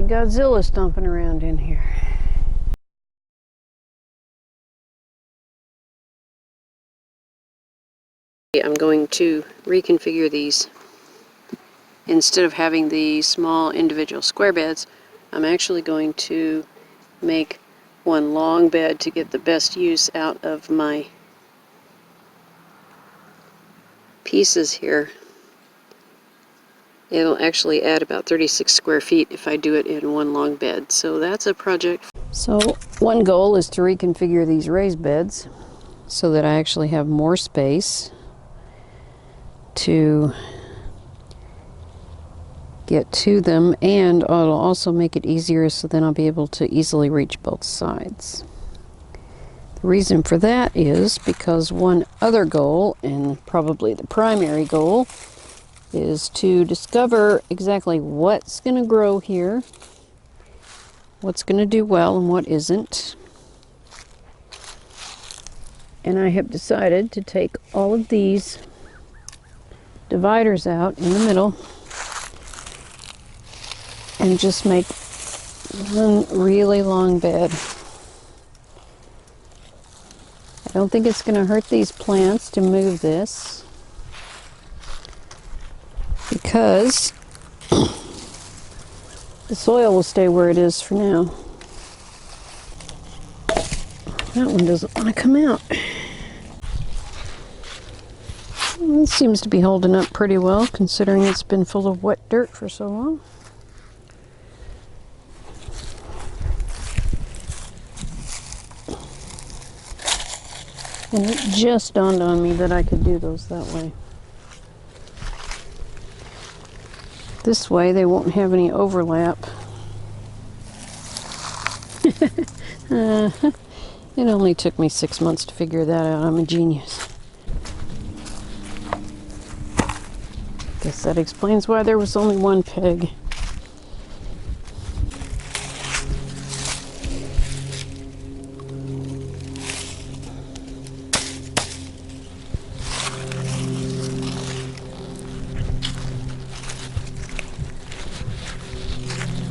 Godzilla stomping around in here. I'm going to reconfigure these. Instead of having the small individual square beds, I'm actually going to make one long bed to get the best use out of my pieces here. It'll actually add about 36 square feet if I do it in one long bed. So that's a project. So one goal is to reconfigure these raised beds so that I actually have more space to get to them, and it'll also make it easier so then I'll be able to easily reach both sides. The reason for that is because one other goal, and probably the primary goal, is to discover exactly what's going to grow here, what's going to do well and what isn't. And I have decided to take all of these dividers out in the middle and just make one really long bed. I don't think it's going to hurt these plants to move this because the soil will stay where it is for now. That one doesn't want to come out. Well, it seems to be holding up pretty well considering it's been full of wet dirt for so long. And it just dawned on me that I could do those that way. This way they won't have any overlap. It only took me 6 months to figure that out. I'm a genius. Guess that explains why there was only one peg.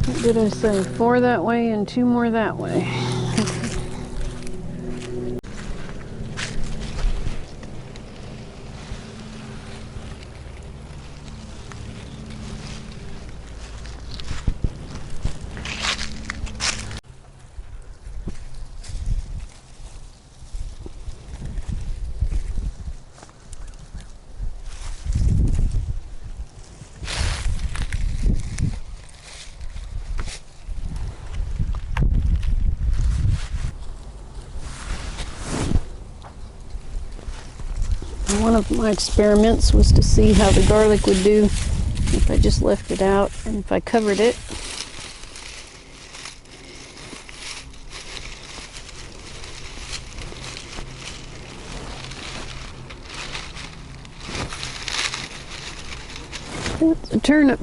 What did I say? 4 that way and 2 more that way. One of my experiments was to see how the garlic would do if I just left it out and if I covered it. That's a turnip.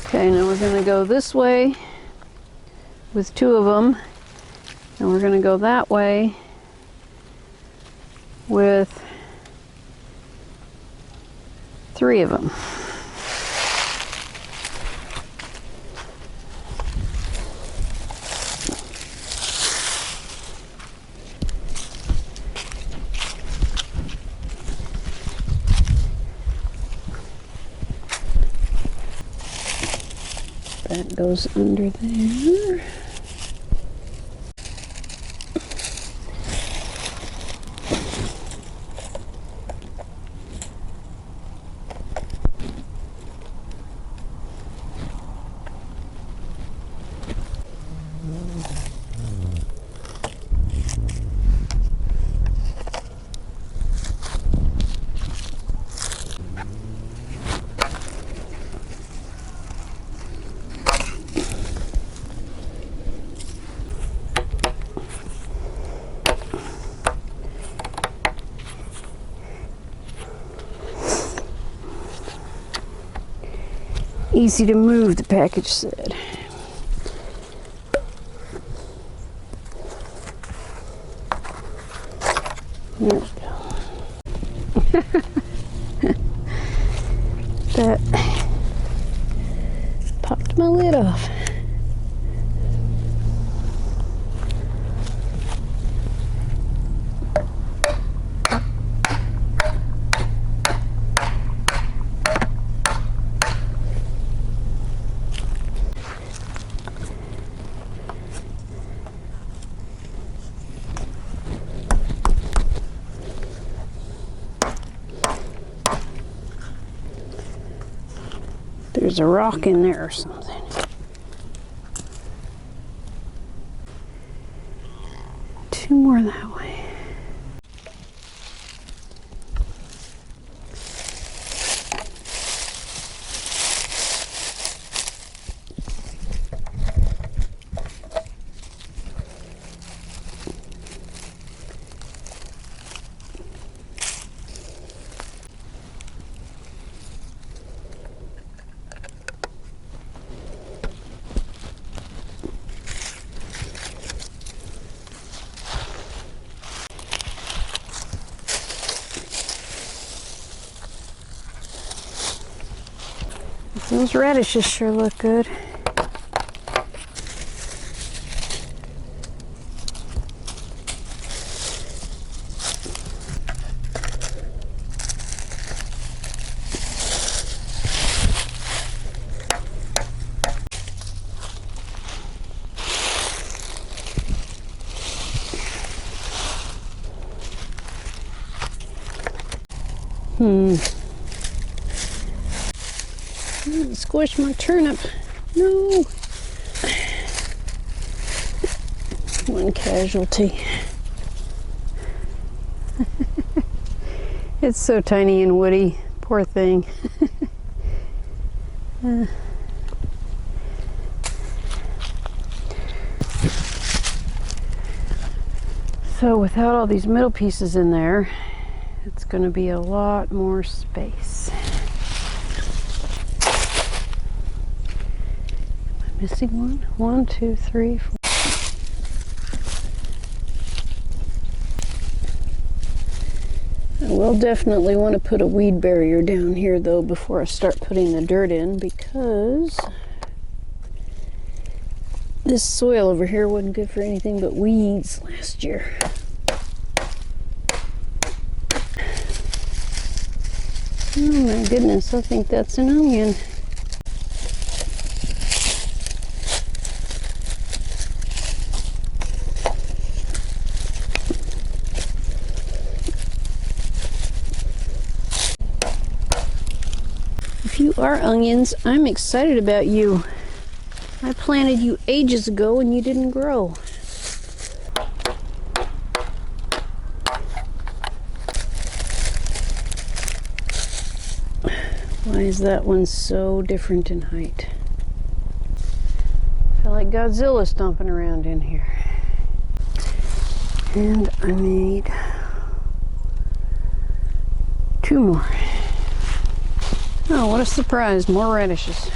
Okay, now we're going to go this way with 2 of them, and we're going to go that way with 3 of them. That goes under there. Easy to move, the package said. There we go. That popped my lid off. there's a rock in there or something. Two more that way. Those radishes sure look good. Squish my turnip. No. One casualty. It's so tiny and woody. Poor thing. So without all these middle pieces in there, it's going to be a lot more space. Missing one? 1, 2, 3, 4. I will definitely want to put a weed barrier down here though before I start putting the dirt in, because this soil over here wasn't good for anything but weeds last year. Oh my goodness, I think that's an onion. If you are onions, I'm excited about you. I planted you ages ago and you didn't grow. Why is that one so different in height? I feel like Godzilla stomping around in here. And I made 2 more. Oh, what a surprise, more radishes.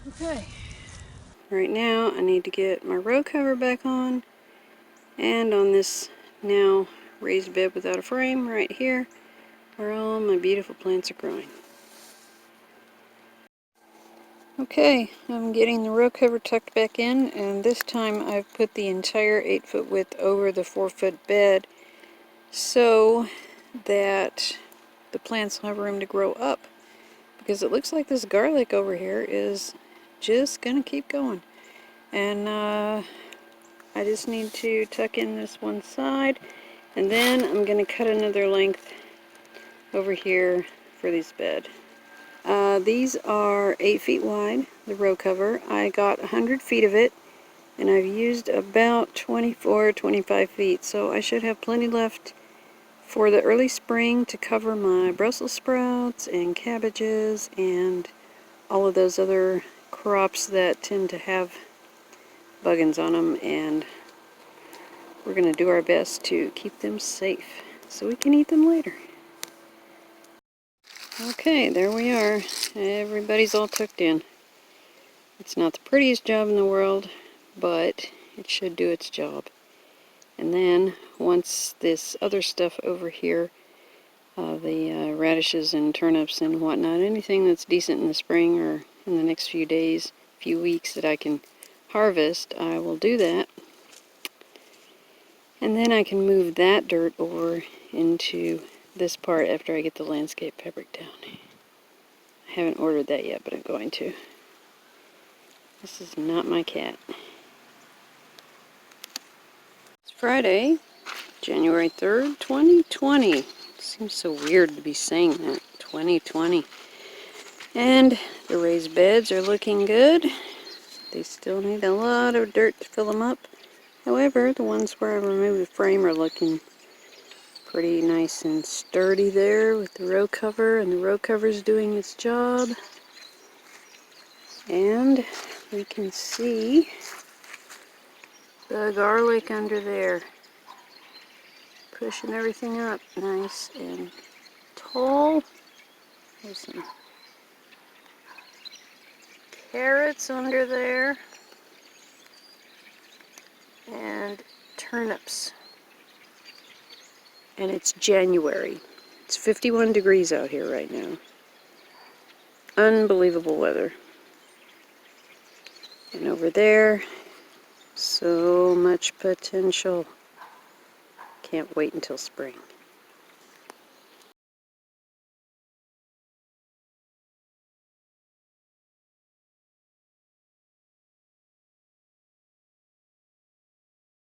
Okay. Right now I need to get my row cover back on, and on this now raised bed without a frame right here where all my beautiful plants are growing. Okay, I'm getting the row cover tucked back in, and this time I've put the entire 8-foot width over the 4-foot bed so that the plants will have room to grow up, because it looks like this garlic over here is just gonna keep going. And I just need to tuck in this one side, and then I'm gonna cut another length over here for this bed. These are 8 feet wide, the row cover. I got 100 feet of it, and I've used about 24, 25 feet, so I should have plenty left for the early spring to cover my Brussels sprouts and cabbages and all of those other crops that tend to have buggins on them, and we're going to do our best to keep them safe so we can eat them later. Okay, there we are. Everybody's all tucked in. It's not the prettiest job in the world, but it should do its job. And then once this other stuff over here, the radishes and turnips and whatnot, anything that's decent in the spring or in the next few days, few weeks that I can harvest, I will do that. And then I can move that dirt over into this part after I get the landscape fabric down. I Haven't ordered that yet, but I'm going to. This is not my cat. It's Friday, January 3rd, 2020. Seems so weird to be saying that. 2020. And the raised beds are looking good. They still need a lot of dirt to fill them up. However, the ones where I removed the frame are looking pretty nice and sturdy there with the row cover, and the row cover is doing its job. And we can see the garlic under there, pushing everything up nice and tall. There's some carrots under there, and turnips. And it's January. It's 51 degrees out here right now. Unbelievable weather. And over there, so much potential. Can't wait until spring.